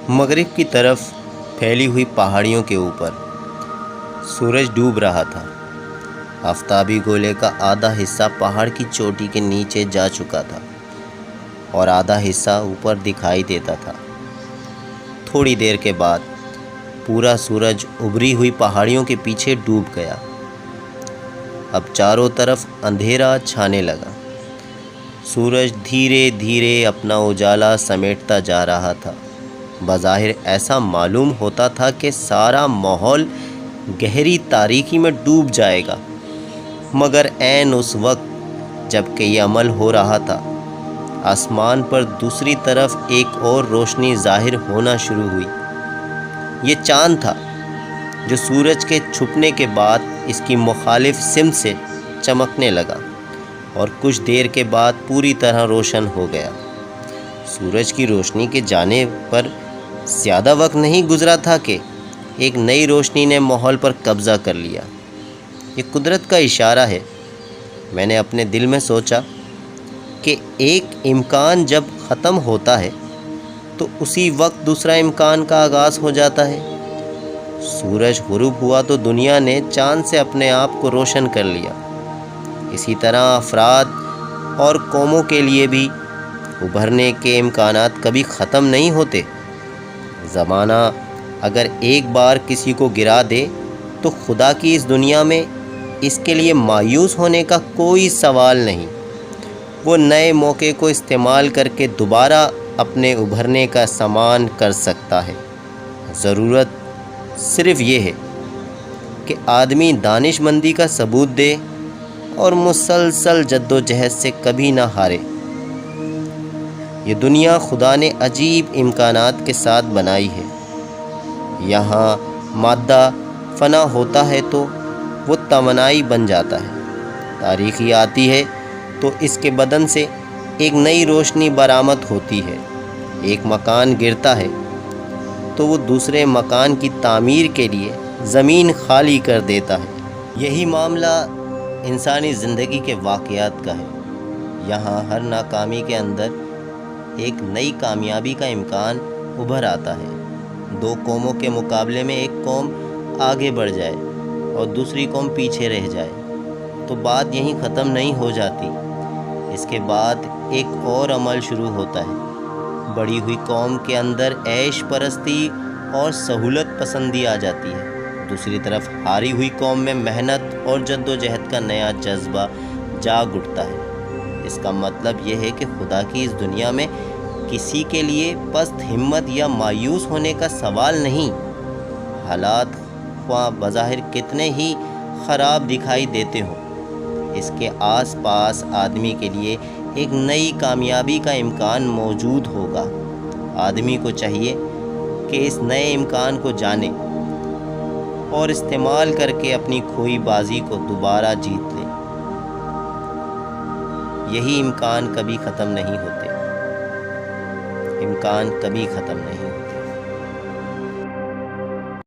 مغرب کی طرف پھیلی ہوئی پہاڑیوں کے اوپر سورج ڈوب رہا تھا۔ آفتابی گولے کا آدھا حصہ پہاڑ کی چوٹی کے نیچے جا چکا تھا اور آدھا حصہ اوپر دکھائی دیتا تھا۔ تھوڑی دیر کے بعد پورا سورج ابھری ہوئی پہاڑیوں کے پیچھے ڈوب گیا۔ اب چاروں طرف اندھیرا چھانے لگا۔ سورج دھیرے دھیرے اپنا اجالا سمیٹتا جا رہا تھا۔ بظاہر ایسا معلوم ہوتا تھا کہ سارا ماحول گہری تاریکی میں ڈوب جائے گا، مگر عین اس وقت جب کہ یہ عمل ہو رہا تھا، آسمان پر دوسری طرف ایک اور روشنی ظاہر ہونا شروع ہوئی۔ یہ چاند تھا جو سورج کے چھپنے کے بعد اس کی مخالف سمت سے چمکنے لگا اور کچھ دیر کے بعد پوری طرح روشن ہو گیا۔ سورج کی روشنی کے جانے پر زیادہ وقت نہیں گزرا تھا کہ ایک نئی روشنی نے ماحول پر قبضہ کر لیا۔ یہ قدرت کا اشارہ ہے۔ میں نے اپنے دل میں سوچا کہ ایک امکان جب ختم ہوتا ہے تو اسی وقت دوسرا امکان کا آغاز ہو جاتا ہے۔ سورج غروب ہوا تو دنیا نے چاند سے اپنے آپ کو روشن کر لیا۔ اسی طرح افراد اور قوموں کے لیے بھی ابھرنے کے امکانات کبھی ختم نہیں ہوتے۔ زمانہ اگر ایک بار کسی کو گرا دے تو خدا کی اس دنیا میں اس کے لیے مایوس ہونے کا کوئی سوال نہیں۔ وہ نئے موقع کو استعمال کر کے دوبارہ اپنے ابھرنے کا سامان کر سکتا ہے۔ ضرورت صرف یہ ہے کہ آدمی دانش مندی کا ثبوت دے اور مسلسل جد و جہد سے کبھی نہ ہارے۔ یہ دنیا خدا نے عجیب امکانات کے ساتھ بنائی ہے۔ یہاں مادہ فنا ہوتا ہے تو وہ توانائی بن جاتا ہے۔ تاریخی آتی ہے تو اس کے بدن سے ایک نئی روشنی برآمد ہوتی ہے۔ ایک مکان گرتا ہے تو وہ دوسرے مکان کی تعمیر کے لیے زمین خالی کر دیتا ہے۔ یہی معاملہ انسانی زندگی کے واقعات کا ہے۔ یہاں ہر ناکامی کے اندر ایک نئی کامیابی کا امکان ابھر آتا ہے۔ دو قوموں کے مقابلے میں ایک قوم آگے بڑھ جائے اور دوسری قوم پیچھے رہ جائے تو بات یہیں ختم نہیں ہو جاتی۔ اس کے بعد ایک اور عمل شروع ہوتا ہے۔ بڑی ہوئی قوم کے اندر عیش پرستی اور سہولت پسندی آ جاتی ہے۔ دوسری طرف ہاری ہوئی قوم میں محنت اور جد و جہد کا نیا جذبہ جاگ اٹھتا ہے۔ اس کا مطلب یہ ہے کہ خدا کی اس دنیا میں کسی کے لیے پست ہمت یا مایوس ہونے کا سوال نہیں۔ حالات خواہ بظاہر کتنے ہی خراب دکھائی دیتے ہوں، اس کے آس پاس آدمی کے لیے ایک نئی کامیابی کا امکان موجود ہوگا۔ آدمی کو چاہیے کہ اس نئے امکان کو جانے اور استعمال کر کے اپنی کھوئی بازی کو دوبارہ جیت لے۔ یہی امکان کبھی ختم نہیں ہوتے۔ امکان کبھی ختم نہیں ہوتے۔